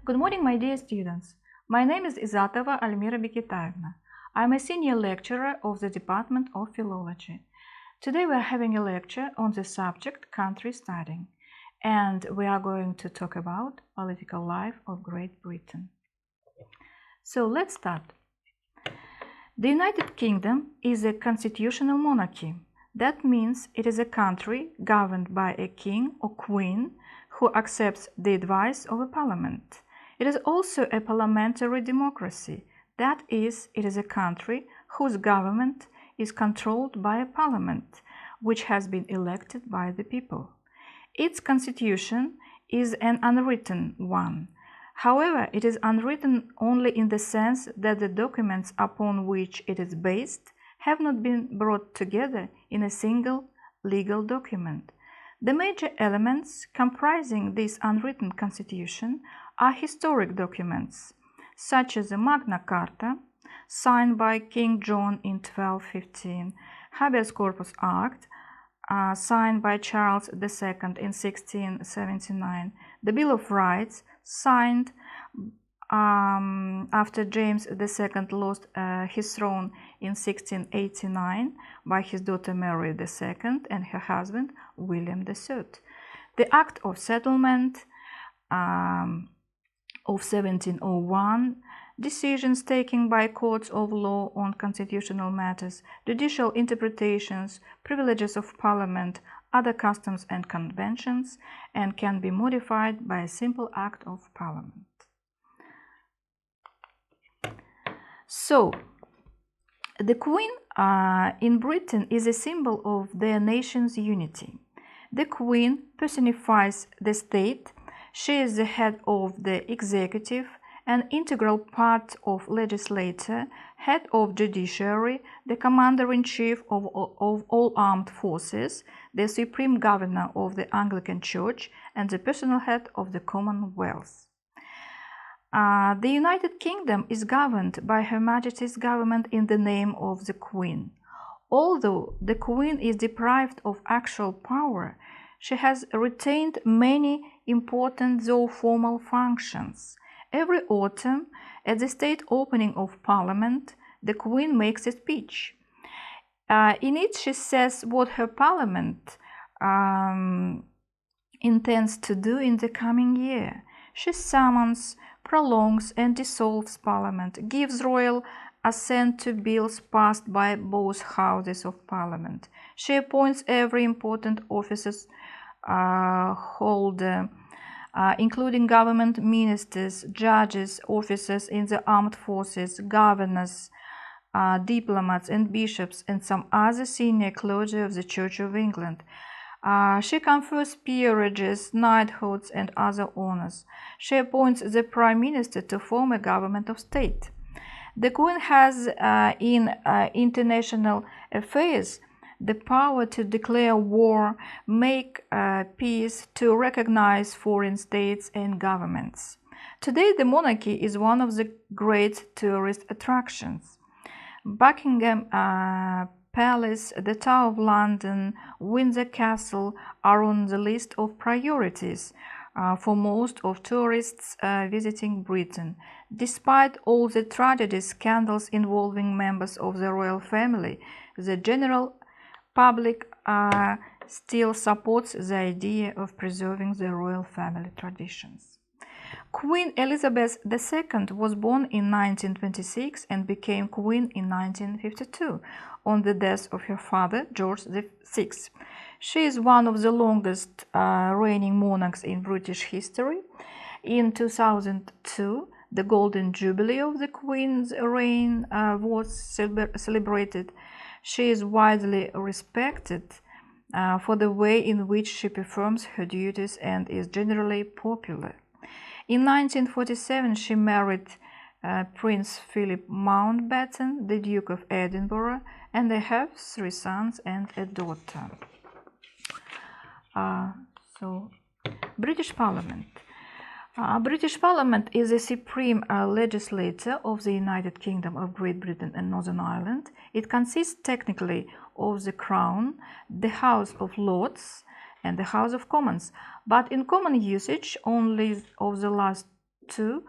Good morning, my dear students. My name is Izatova Альмира Бекетаевна. I am a senior lecturer of the Department of Philology. Today we are having a lecture on the subject country studying, and we are going to talk about political life of Great Britain. So let's start. The United Kingdom is a constitutional monarchy. That means it is a country governed by a king or queen who accepts the advice of a parliament. It is also a parliamentary democracy. That is, it is a country whose government is controlled by a parliament, which has been elected by the people. Its constitution is an unwritten one. However, it is unwritten only in the sense that the documents upon which it is based have not been brought together in a single legal document. The major elements comprising this unwritten constitution are historic documents, such as the Magna Carta, signed by King John in 1215, Habeas Corpus Act, signed by Charles II in 1679, the Bill of Rights, signed after James II lost his throne in 1689 by his daughter Mary II and her husband William III, the Act of Settlement of 1701, decisions taken by courts of law on constitutional matters, judicial interpretations, privileges of parliament, other customs and conventions, and can be modified by a simple act of parliament. So, the Queen in Britain is a symbol of their nation's unity. The Queen personifies the state. She is the head of the executive, an integral part of legislature, head of judiciary, the commander-in-chief of all armed forces, the supreme governor of the Anglican Church, and the personal head of the Commonwealth. The United Kingdom is governed by Her Majesty's government in the name of the Queen. Although the Queen is deprived of actual power, she has retained many important though formal functions. Every autumn, at the state opening of Parliament, the Queen makes a speech. In it she says what her Parliament intends to do in the coming year. She summons, prolongs and dissolves Parliament, gives royal assent to bills passed by both houses of Parliament. She appoints every important office holder, including government ministers, judges, officers in the armed forces, governors, diplomats and bishops, and some other senior clergy of the Church of England. She confers peerages, knighthoods, and other honors. She appoints the Prime Minister to form a government of state. The Queen has, in international affairs, the power to declare war, make peace, to recognize foreign states and governments. Today, the monarchy is one of the great tourist attractions. Buckingham Palace, the Tower of London, Windsor Castle are on the list of priorities for most of tourists visiting Britain. Despite all the tragedies, scandals involving members of the royal family, the general public still supports the idea of preserving the royal family traditions. Queen Elizabeth II was born in 1926 and became queen in 1952 on the death of her father, George VI. She is one of the longest reigning monarchs in British history. In 2002, the Golden Jubilee of the Queen's reign was celebrated. She is widely respected for the way in which she performs her duties and is generally popular. In 1947, she married Prince Philip Mountbatten, the Duke of Edinburgh, and they have 3 sons and a daughter. British Parliament. British Parliament is the supreme legislature of the United Kingdom of Great Britain and Northern Ireland. It consists technically of the Crown, the House of Lords, and the House of Commons, but in common usage only of the last 2.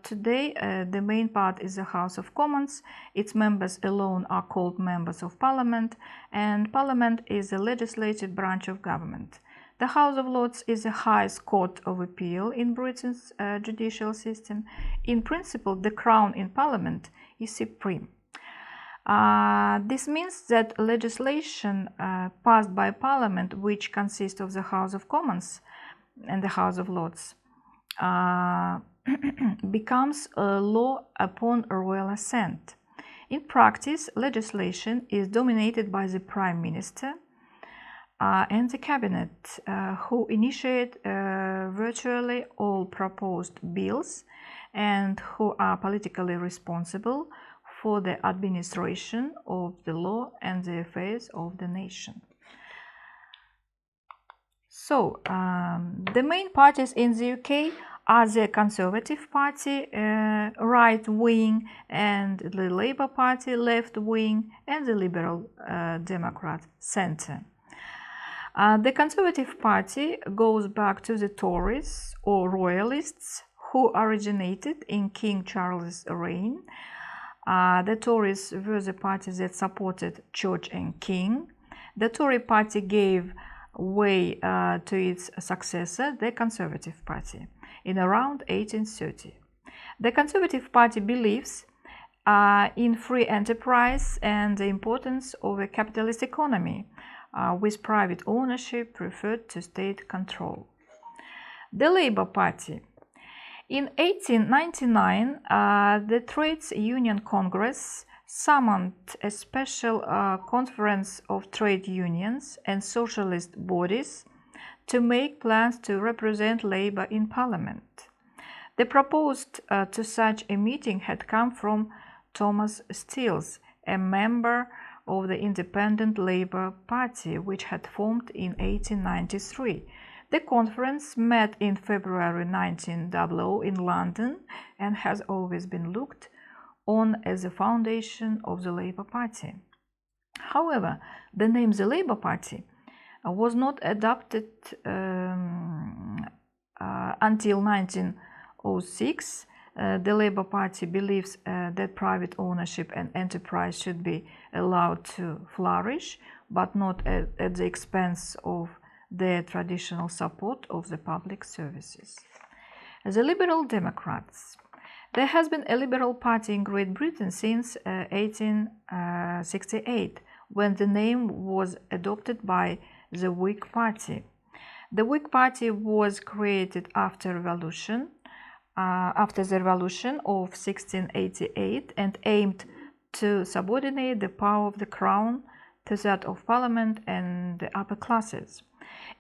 Today, the main part is the House of Commons. Its members alone are called members of Parliament, and Parliament is the legislative branch of government. The House of Lords is the highest court of appeal in Britain's judicial system. In principle, the Crown in Parliament is supreme. This means that legislation passed by Parliament, which consists of the House of Commons and the House of Lords, becomes a law upon royal assent. In practice, legislation is dominated by the Prime Minister and the Cabinet, who initiate virtually all proposed bills and who are politically responsible for the administration of the law and the affairs of the nation. So, the main parties in the UK are the Conservative Party, right wing, and the Labour Party, left wing, and the Liberal Democrat, centre. The Conservative Party goes back to the Tories or Royalists, who originated in King Charles' reign. The Tories were the party that supported Church and King. The Tory party gave way to its successor, the Conservative Party, in around 1830. The Conservative Party believes in free enterprise and the importance of a capitalist economy, with private ownership preferred to state control. The Labour Party. In 1899, the Trades Union Congress summoned a special conference of trade unions and socialist bodies to make plans to represent Labour in Parliament. The proposed to such a meeting had come from Thomas Steels, a member of the Independent Labour Party, which had formed in 1893. The conference met in February 1900 in London and has always been looked on as the foundation of the Labour Party. However, the name the Labour Party was not adopted until 1906. The Labour Party believes that private ownership and enterprise should be allowed to flourish, but not at the expense of their traditional support of the public services. The Liberal Democrats. There has been a Liberal Party in Great Britain since 1868, when the name was adopted by the Whig Party. The Whig Party was created after the Revolution of 1688 and aimed to subordinate the power of the Crown to that of Parliament and the upper classes.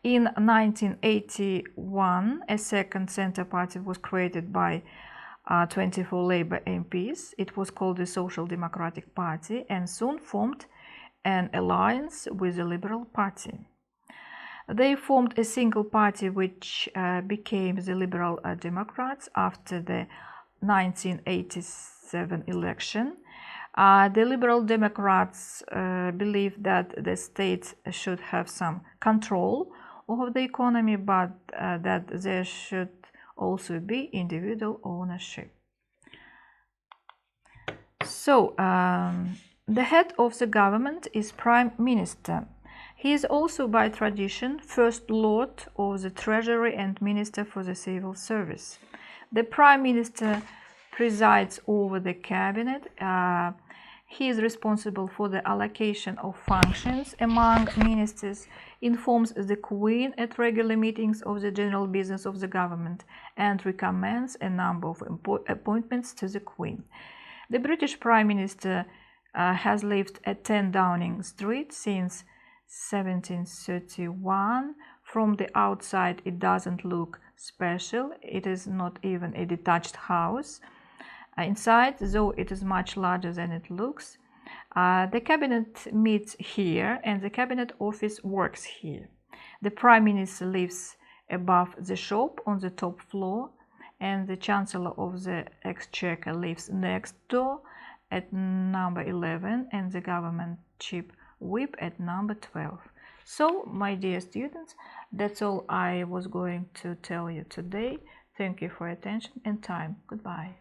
In 1981, a second centre party was created by 24 Labour MPs. It was called the Social Democratic Party and soon formed an alliance with the Liberal Party. They formed a single party which became the Liberal Democrats after the 1987 election. The Liberal Democrats believe that the state should have some control over the economy, but that there should also be individual ownership. So, the head of the government is Prime Minister. He is also by tradition First Lord of the Treasury and Minister for the Civil Service. The Prime Minister presides over the Cabinet. He is responsible for the allocation of functions among ministers, informs the Queen at regular meetings of the general business of the government, and recommends a number of appointments to the Queen. The British Prime Minister has lived at 10 Downing Street since 1731. From the outside, it doesn't look special. It is not even a detached house. Inside, though it is much larger than it looks, the cabinet meets here and the cabinet office works here. The Prime Minister lives above the shop on the top floor, and the Chancellor of the Exchequer lives next door at number 11 and the government chief whip at number 12. So, my dear students, that's all I was going to tell you today. Thank you for your attention and time. Goodbye.